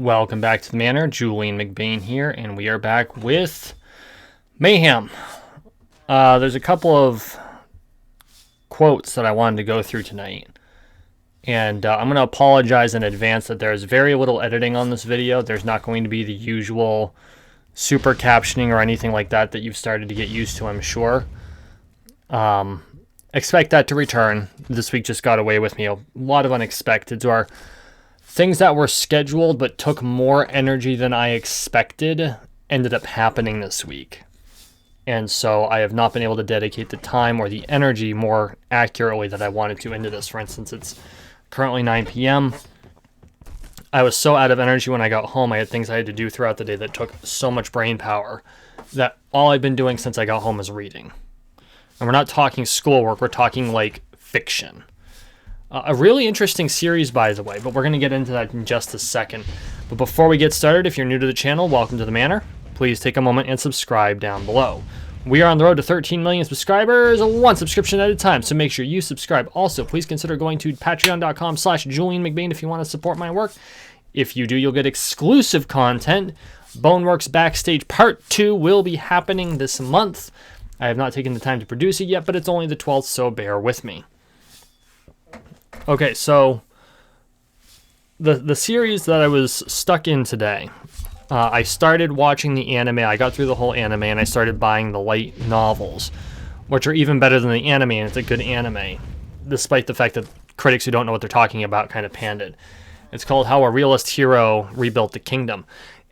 Welcome back to the Manor. Julian McBain here, and we are back with Mayhem. There's a couple of quotes that I wanted to go through tonight, and I'm going to apologize in advance that there's very little editing on this video. There's not going to be the usual super captioning or anything like that you've started to get used to, I'm sure. Expect that to return. This week just got away with me. A lot of unexpecteds, or things that were scheduled but took more energy than I expected ended up happening this week. And so I have not been able to dedicate the time or the energy more accurately that I wanted to into this. For instance, it's currently 9 p.m. I was so out of energy when I got home. I had things I had to do throughout the day that took so much brain power that all I've been doing since I got home is reading. And we're not talking schoolwork, we're talking like fiction. A really interesting series, by the way, but we're going to get into that in just a second. But before we get started, if you're new to the channel, welcome to the Manor. Please take a moment and subscribe down below. We are on the road to 13 million subscribers, one subscription at a time, so make sure you subscribe. Also, please consider going to patreon.com/JulianMcBain if you want to support my work. If you do, you'll get exclusive content. Boneworks Backstage Part 2 will be happening this month. I have not taken the time to produce it yet, but it's only the 12th, so bear with me. Okay, so the series that I was stuck in today, I started watching the anime. I got through the whole anime, and I started buying the light novels, which are even better than the anime, and it's a good anime, despite the fact that critics who don't know what they're talking about kind of panned it. It's called How a Realist Hero Rebuilt the Kingdom.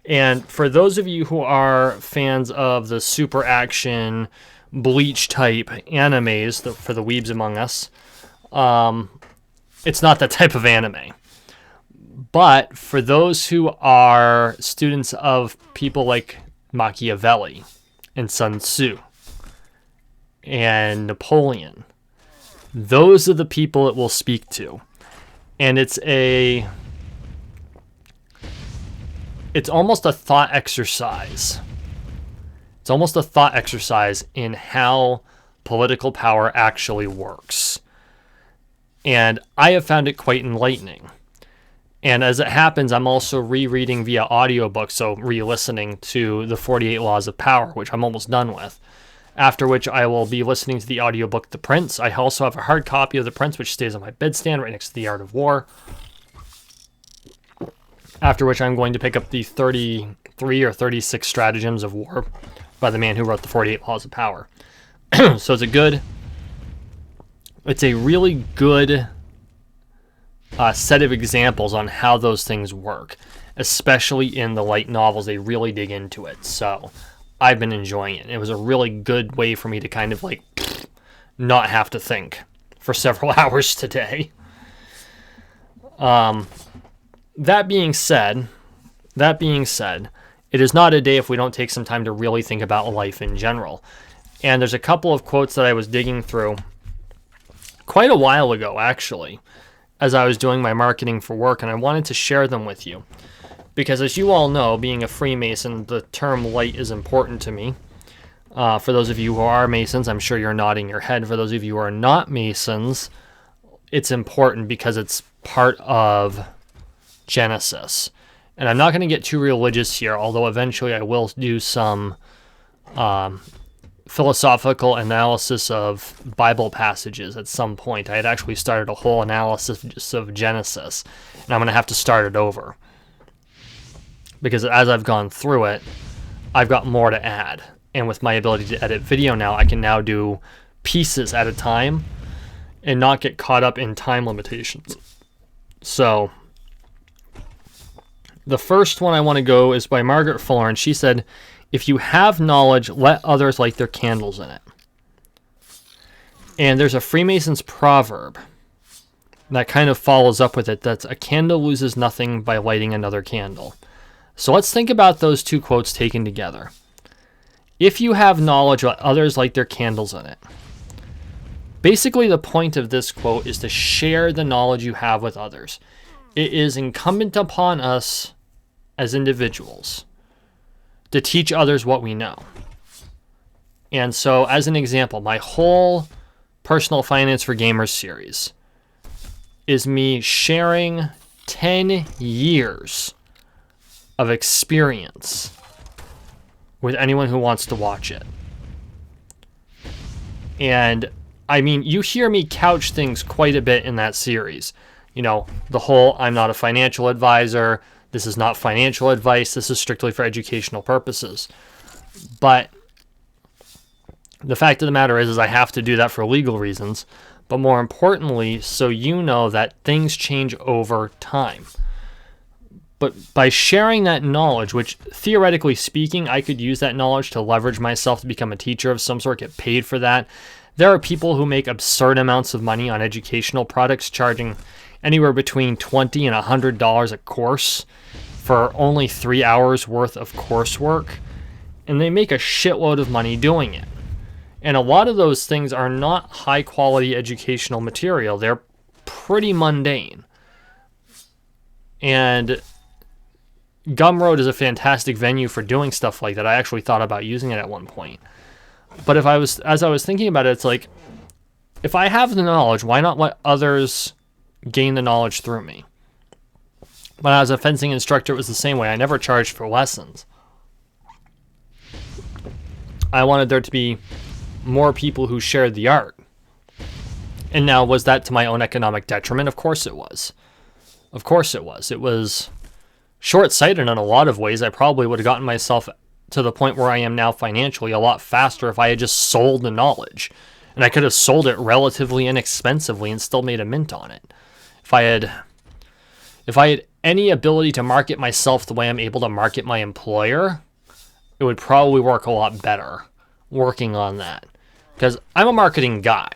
And for those of you who are fans of the super action, Bleach-type animes, for the weebs among us, it's not that type of anime. But for those who are students of people like Machiavelli and Sun Tzu and Napoleon, those are the people it will speak to. And it's almost a thought exercise. It's almost a thought exercise in how political power actually works. And I have found it quite enlightening. And as it happens, I'm also rereading via audiobook, so re-listening to the 48 Laws of Power, which I'm almost done with. After which I will be listening to the audiobook The Prince. I also have a hard copy of The Prince, which stays on my bedstand right next to The Art of War. After which I'm going to pick up the 33 or 36 Stratagems of War by the man who wrote the 48 Laws of Power. So it's a really good set of examples on how those things work, especially in the light novels. They really dig into it, so I've been enjoying it. It was a really good way for me to kind of like not have to think for several hours today. That being said, it is not a day if we don't take some time to really think about life in general. And there's a couple of quotes that I was digging through quite a while ago, actually, as I was doing my marketing for work, and I wanted to share them with you. Because as you all know, being a Freemason, the term light is important to me. For those of you who are Masons, I'm sure you're nodding your head. For those of you who are not Masons, it's important because it's part of Genesis. And I'm not going to get too religious here, although eventually I will do some philosophical analysis of Bible passages at some point. I had actually started a whole analysis of Genesis, and I'm going to have to start it over. Because as I've gone through it, I've got more to add. And with my ability to edit video now, I can now do pieces at a time and not get caught up in time limitations. So the first one I want to go is by Margaret Fuller, and she said, "If you have knowledge, let others light their candles in it." And there's a Freemason's proverb that kind of follows up with it, that's a candle loses nothing by lighting another candle. So let's think about those two quotes taken together. If you have knowledge, let others light their candles in it. Basically, the point of this quote is to share the knowledge you have with others. It is incumbent upon us as individuals to teach others what we know. And so, as an example, my whole Personal Finance for Gamers series is me sharing 10 years of experience with anyone who wants to watch it. And I mean, you hear me couch things quite a bit in that series. You know, the whole I'm not a financial advisor. This is not financial advice. This is strictly for educational purposes. But the fact of the matter is I have to do that for legal reasons. But more importantly, so you know that things change over time. But by sharing that knowledge, which theoretically speaking, I could use that knowledge to leverage myself to become a teacher of some sort, get paid for that. There are people who make absurd amounts of money on educational products, charging anywhere between $20 and $100 a course for only 3 hours worth of coursework. And they make a shitload of money doing it. And a lot of those things are not high quality educational material. They're pretty mundane. And Gumroad is a fantastic venue for doing stuff like that. I actually thought about using it at one point. But as I was thinking about it, it's like, if I have the knowledge, why not let others gain the knowledge through me? When I was a fencing instructor, it was the same way. I never charged for lessons. I wanted there to be more people who shared the art. And now, was that to my own economic detriment? Of course it was. Of course it was. It was short-sighted in a lot of ways. I probably would have gotten myself to the point where I am now financially a lot faster if I had just sold the knowledge. And I could have sold it relatively inexpensively and still made a mint on it. If I had any ability to market myself the way I'm able to market my employer, it would probably work a lot better working on that. Because I'm a marketing guy,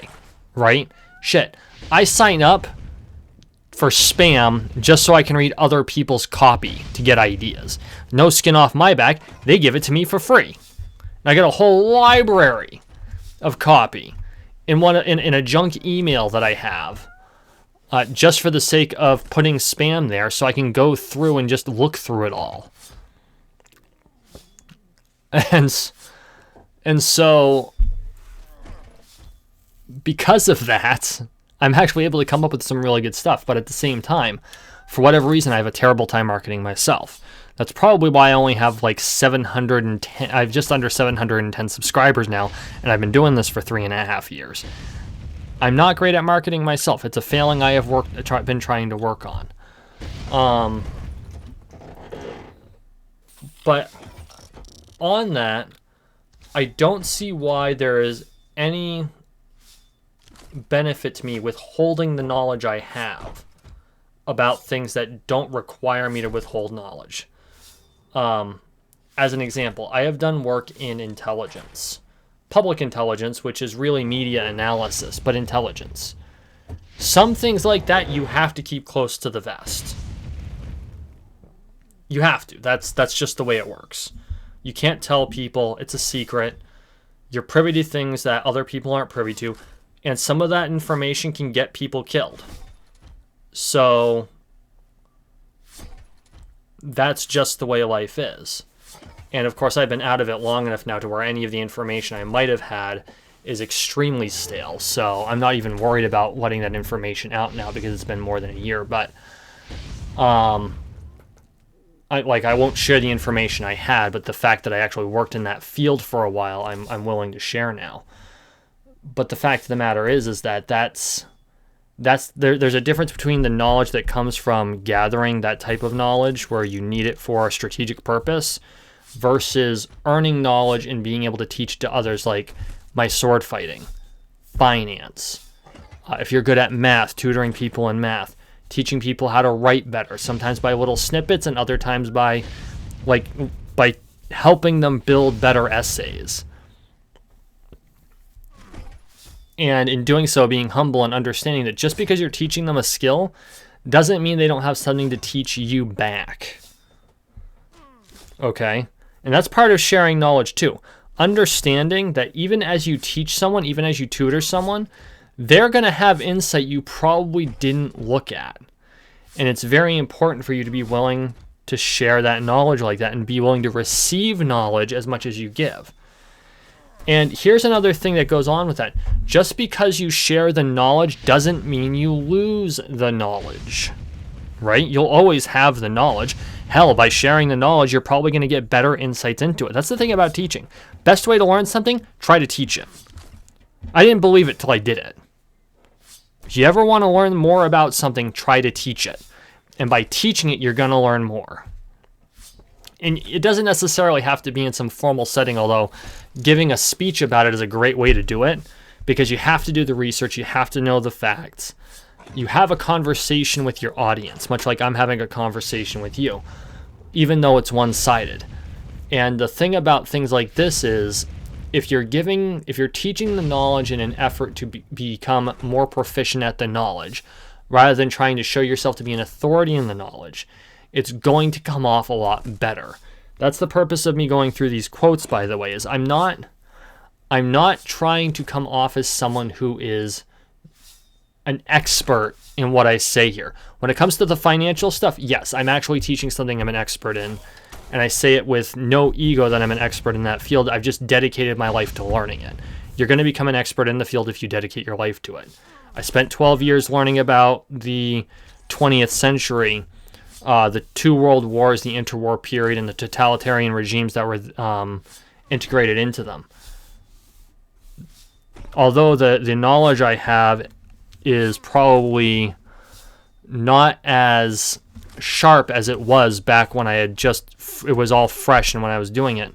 right? Shit. I sign up for spam just so I can read other people's copy to get ideas. No skin off my back. They give it to me for free. And I get a whole library of copy in a junk email that I have, just for the sake of putting spam there so I can go through and just look through it all. And so, because of that, I'm actually able to come up with some really good stuff. But at the same time, for whatever reason, I have a terrible time marketing myself. That's probably why I only have like 710, I have just under 710 subscribers now, and I've been doing this for 3.5 years. I'm not great at marketing myself. It's a failing I have been trying to work on. But on that, I don't see why there is any benefit to me withholding the knowledge I have about things that don't require me to withhold knowledge. As an example, I have done work in intelligence. Public intelligence, which is really media analysis, but intelligence. Some things like that you have to keep close to the vest. You have to. That's just the way it works. You can't tell people. It's a secret. You're privy to things that other people aren't privy to. And some of that information can get people killed. So that's just the way life is. And of course, I've been out of it long enough now to where any of the information I might have had is extremely stale. So I'm not even worried about letting that information out now because it's been more than a year. But I won't share the information I had, but the fact that I actually worked in that field for a while, I'm willing to share now. But the fact of the matter is that there's a difference between the knowledge that comes from gathering that type of knowledge where you need it for a strategic purpose versus earning knowledge and being able to teach to others, like my sword fighting, finance. If you're good at math, tutoring people in math, teaching people how to write better, sometimes by little snippets and other times by helping them build better essays. And in doing so, being humble and understanding that just because you're teaching them a skill doesn't mean they don't have something to teach you back. Okay? And that's part of sharing knowledge too. Understanding that even as you teach someone, even as you tutor someone, they're going to have insight you probably didn't look at. And it's very important for you to be willing to share that knowledge like that and be willing to receive knowledge as much as you give. And here's another thing that goes on with that. Just because you share the knowledge doesn't mean you lose the knowledge. right? You'll always have the knowledge. Hell, by sharing the knowledge, you're probably going to get better insights into it. That's the thing about teaching. Best way to learn something, try to teach it. I didn't believe it till I did it. If you ever want to learn more about something, try to teach it. And by teaching it, you're going to learn more. And it doesn't necessarily have to be in some formal setting, although giving a speech about it is a great way to do it, because you have to do the research, you have to know the facts. You have a conversation with your audience, much like I'm having a conversation with you, even though it's one-sided. And the thing about things like this is, if you're teaching the knowledge in an effort to become more proficient at the knowledge, rather than trying to show yourself to be an authority in the knowledge, it's going to come off a lot better. That's the purpose of me going through these quotes, by the way, is I'm not trying to come off as someone who is an expert in what I say here. When it comes to the financial stuff, yes, I'm actually teaching something I'm an expert in, and I say it with no ego that I'm an expert in that field. I've just dedicated my life to learning it. You're going to become an expert in the field if you dedicate your life to it. I spent 12 years learning about the 20th century, the 2 world wars, the interwar period, and the totalitarian regimes that were integrated into them. Although the knowledge I have is probably not as sharp as it was back when it was all fresh and when I was doing it,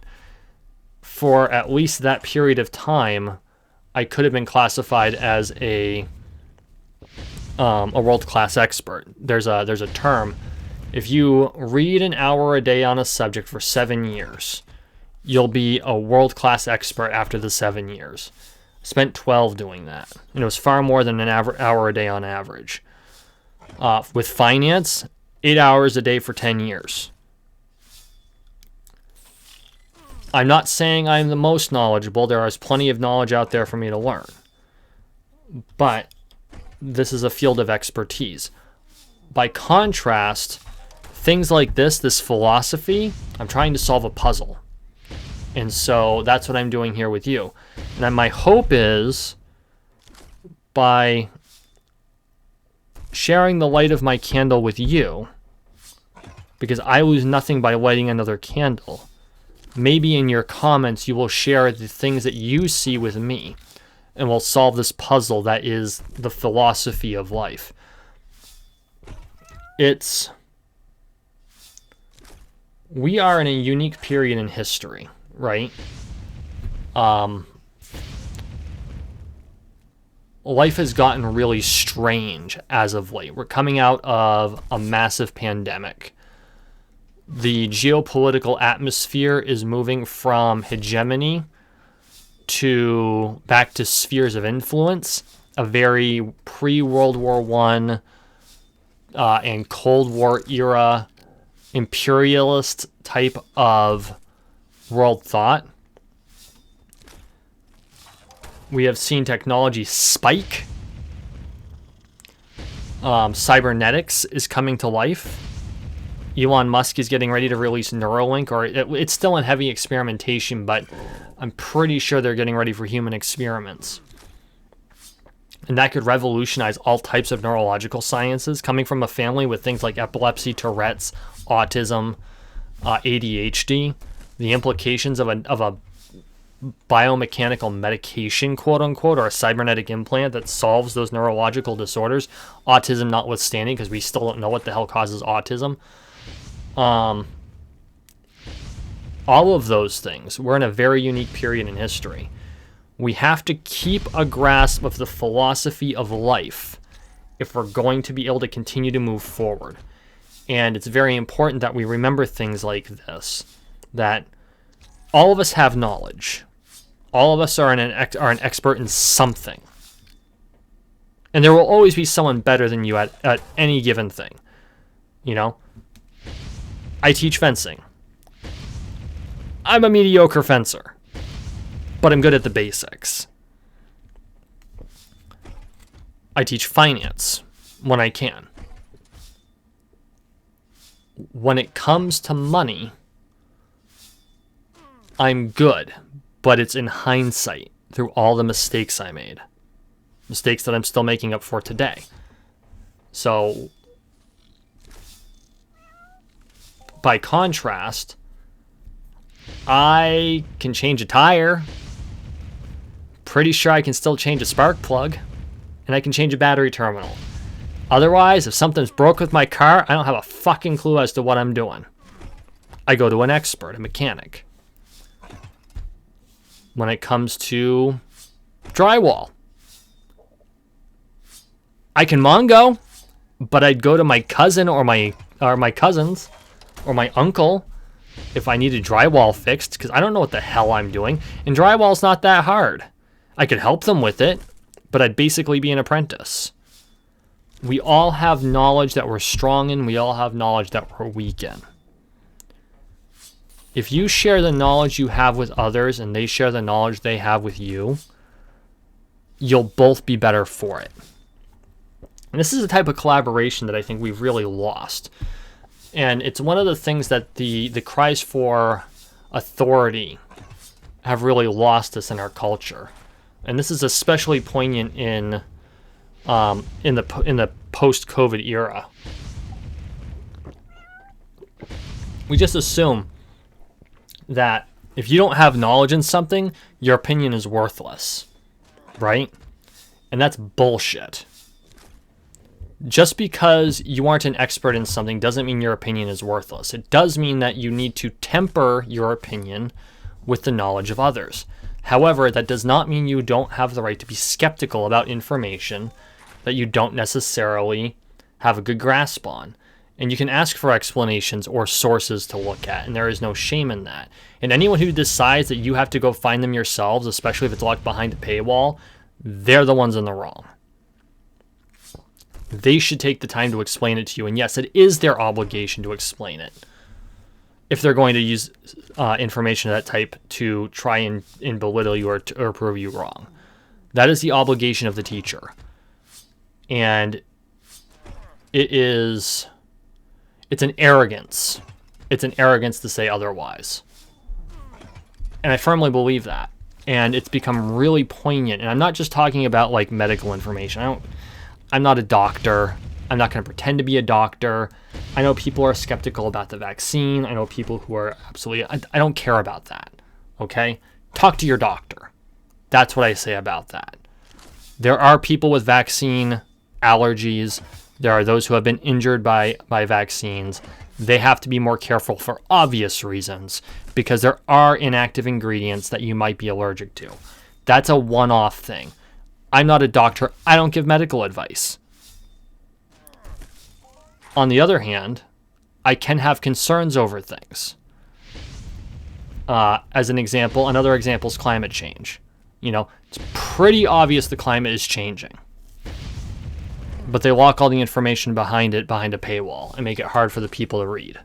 for at least that period of time, I could have been classified as a world-class expert. There's a term. If you read an hour a day on a subject for 7 years, you'll be a world-class expert after the 7 years. I spent 12 doing that, and it was far more than an hour a day on average. With finance, 8 hours a day for 10 years. I'm not saying I'm the most knowledgeable. There is plenty of knowledge out there for me to learn. But this is a field of expertise. By contrast, things like this philosophy, I'm trying to solve a puzzle. And so that's what I'm doing here with you. And my hope is, by sharing the light of my candle with you, because I lose nothing by lighting another candle, maybe in your comments you will share the things that you see with me, and we'll solve this puzzle that is the philosophy of life. We are in a unique period in history, right? Life has gotten really strange as of late. We're coming out of a massive pandemic. The geopolitical atmosphere is moving from hegemony back to spheres of influence, a very pre-World War I and Cold War era imperialist type of world thought. We have seen technology spike. Cybernetics is coming to life. Elon Musk is getting ready to release Neuralink, or it's still in heavy experimentation, but I'm pretty sure they're getting ready for human experiments. And that could revolutionize all types of neurological sciences, coming from a family with things like epilepsy, Tourette's, autism, ADHD. The implications of a biomechanical medication, quote unquote, or a cybernetic implant that solves those neurological disorders, autism notwithstanding, because we still don't know what the hell causes autism. All of those things. We're in a very unique period in history. We have to keep a grasp of the philosophy of life if we're going to be able to continue to move forward. And it's very important that we remember things like this, that all of us have knowledge. All of us are an expert in something. And there will always be someone better than you at any given thing. You know? I teach fencing. I'm a mediocre fencer, but I'm good at the basics. I teach finance when I can. When it comes to money, I'm good, but it's in hindsight through all the mistakes I made. Mistakes that I'm still making up for today. So By contrast, I can change a tire. Pretty sure I can still change a spark plug. And I can change a battery terminal. Otherwise, if something's broke with my car, I don't have a fucking clue as to what I'm doing. I go to an expert, a mechanic. When it comes to drywall, I can Mongo, but I'd go to my cousin or my cousins or my uncle if I needed drywall fixed, because I don't know what the hell I'm doing. And drywall's not that hard. I could help them with it, but I'd basically be an apprentice. We all have knowledge that we're strong in. We all have knowledge that we're weak in. If you share the knowledge you have with others and they share the knowledge they have with you, you'll both be better for it. And this is a type of collaboration that I think we've really lost. And it's one of the things that the cries for authority have really lost us in our culture. And this is especially poignant in the post-COVID era. We just assume that if you don't have knowledge in something, your opinion is worthless, right? And that's bullshit. Just because you aren't an expert in something doesn't mean your opinion is worthless. It does mean that you need to temper your opinion with the knowledge of others. However, that does not mean you don't have the right to be skeptical about information that you don't necessarily have a good grasp on. And you can ask for explanations or sources to look at, and there is no shame in that. And anyone who decides that you have to go find them yourselves, especially if it's locked behind a paywall, they're the ones in the wrong. They should take the time to explain it to you. And yes, it is their obligation to explain it if they're going to use information of that type to try and belittle you or prove you wrong. That is the obligation of the teacher. And it's an arrogance. It's an arrogance to say otherwise. And I firmly believe that. And it's become really poignant. And I'm not just talking about like medical information. I'm not a doctor. I'm not going to pretend to be a doctor. I know people are skeptical about the vaccine. I know people who are absolutely... I don't care about that, okay? Talk to your doctor. That's what I say about that. There are people with vaccine allergies. There are those who have been injured by vaccines. They have to be more careful for obvious reasons because there are inactive ingredients that you might be allergic to. That's a one-off thing. I'm not a doctor. I don't give medical advice. On the other hand, I can have concerns over things. As an example, another example is climate change. You know, it's pretty obvious the climate is changing. But they lock all the information behind a paywall and make it hard for the people to read.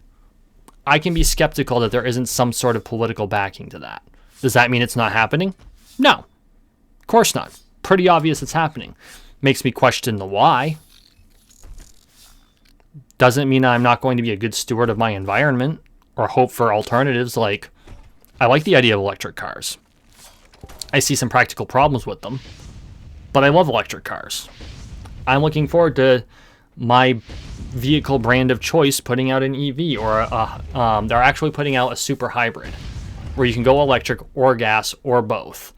I can be skeptical that there isn't some sort of political backing to that. Does that mean it's not happening? No. Of course not. Pretty obvious it's happening. Makes me question the why. Doesn't mean I'm not going to be a good steward of my environment or hope for alternatives. Like, I like the idea of electric cars. I see some practical problems with them, but I love electric cars. I'm looking forward to my vehicle brand of choice putting out an EV or they're actually putting out a super hybrid where you can go electric or gas or both,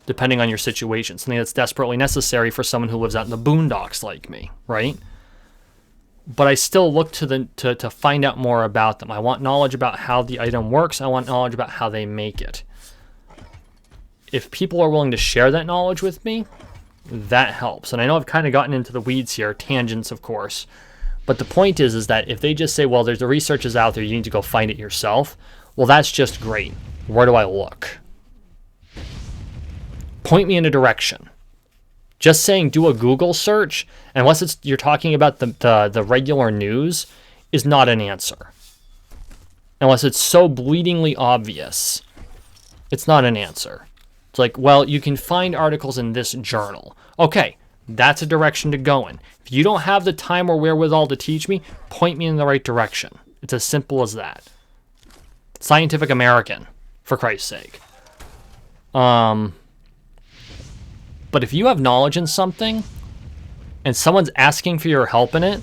depending on your situation. Something that's desperately necessary for someone who lives out in the boondocks like me, right? But I still look to find out more about them. I want knowledge about how the item works. I want knowledge about how they make it. If people are willing to share that knowledge with me, that helps. And I know I've kind of gotten into the weeds here, tangents, of course. But the point is that if they just say, well, there's the research is out there, you need to go find it yourself. Well, that's just great. Where do I look? Point me in a direction. Just saying do a Google search, unless you're talking about the regular news, is not an answer. Unless it's so bleedingly obvious, it's not an answer. It's like, well, you can find articles in this journal. Okay, that's a direction to go in. If you don't have the time or wherewithal to teach me, point me in the right direction. It's as simple as that. Scientific American, for Christ's sake. But if you have knowledge in something and someone's asking for your help in it,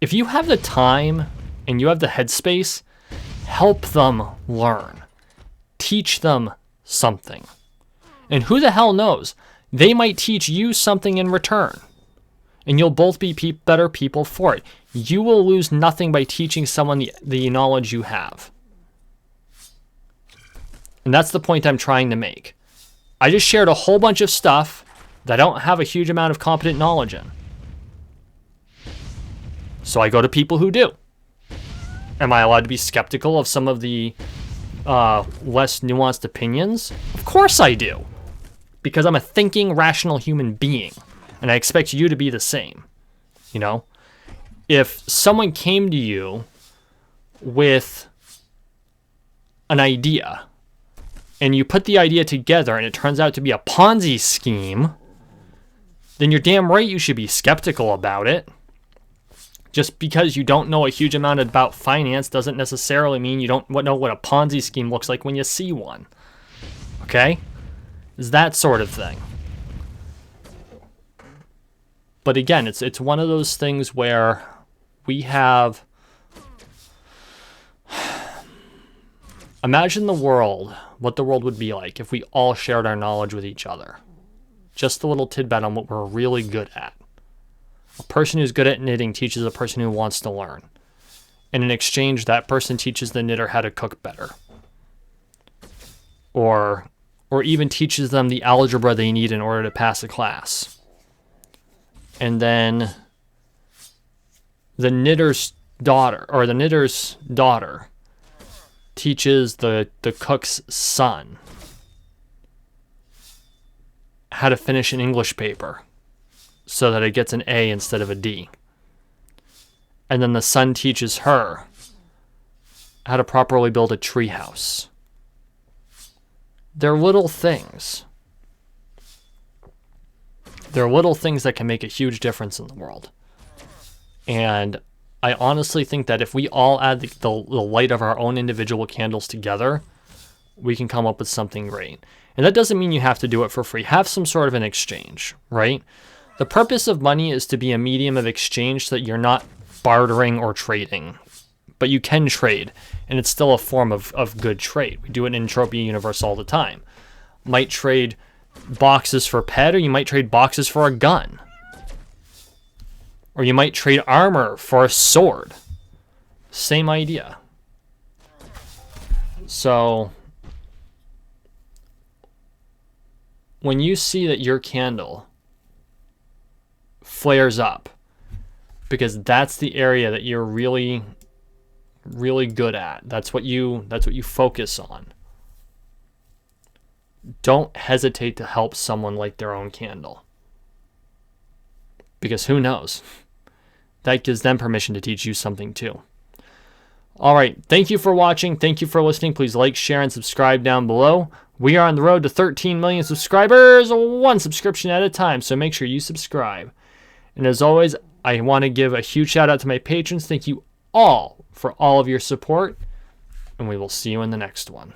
if you have the time and you have the headspace, help them learn. Teach them something. And who the hell knows? They might teach you something in return. And you'll both be better people for it. You will lose nothing by teaching someone the knowledge you have. And that's the point I'm trying to make. I just shared a whole bunch of stuff that I don't have a huge amount of competent knowledge in. So I go to people who do. Am I allowed to be skeptical of some of the less nuanced opinions? Of course I do. Because I'm a thinking, rational human being. And I expect you to be the same. You know? If someone came to you with an idea, and you put the idea together and it turns out to be a Ponzi scheme, then you're damn right you should be skeptical about it. Just because you don't know a huge amount about finance doesn't necessarily mean you don't know what a Ponzi scheme looks like when you see one. Okay? It's that sort of thing. But again, it's one of those things where we have... Imagine the world, what the world would be like if we all shared our knowledge with each other. Just a little tidbit on what we're really good at. A person who's good at knitting teaches a person who wants to learn. And in exchange, that person teaches the knitter how to cook better. Or even teaches them the algebra they need in order to pass a class. And then the knitter's daughter teaches the cook's son how to finish an English paper so that it gets an A instead of a D. And then the son teaches her how to properly build a treehouse. They're little things. They're little things that can make a huge difference in the world. And I honestly think that if we all add the light of our own individual candles together, we can come up with something great. And that doesn't mean you have to do it for free. Have some sort of an exchange, right? The purpose of money is to be a medium of exchange so that you're not bartering or trading. But you can trade, and it's still a form of good trade. We do it in Entropia universe all the time. Might trade boxes for pet, or you might trade boxes for a gun. Or you might trade armor for a sword. Same idea. So, when you see that your candle flares up, because that's the area that you're really, really good at. That's what you focus on. Don't hesitate to help someone light their own candle. Because who knows? That gives them permission to teach you something too. All right. Thank you for watching. Thank you for listening. Please like, share, and subscribe down below. We are on the road to 13 million subscribers, one subscription at a time. So make sure you subscribe. And as always, I want to give a huge shout out to my patrons. Thank you all for all of your support. And we will see you in the next one.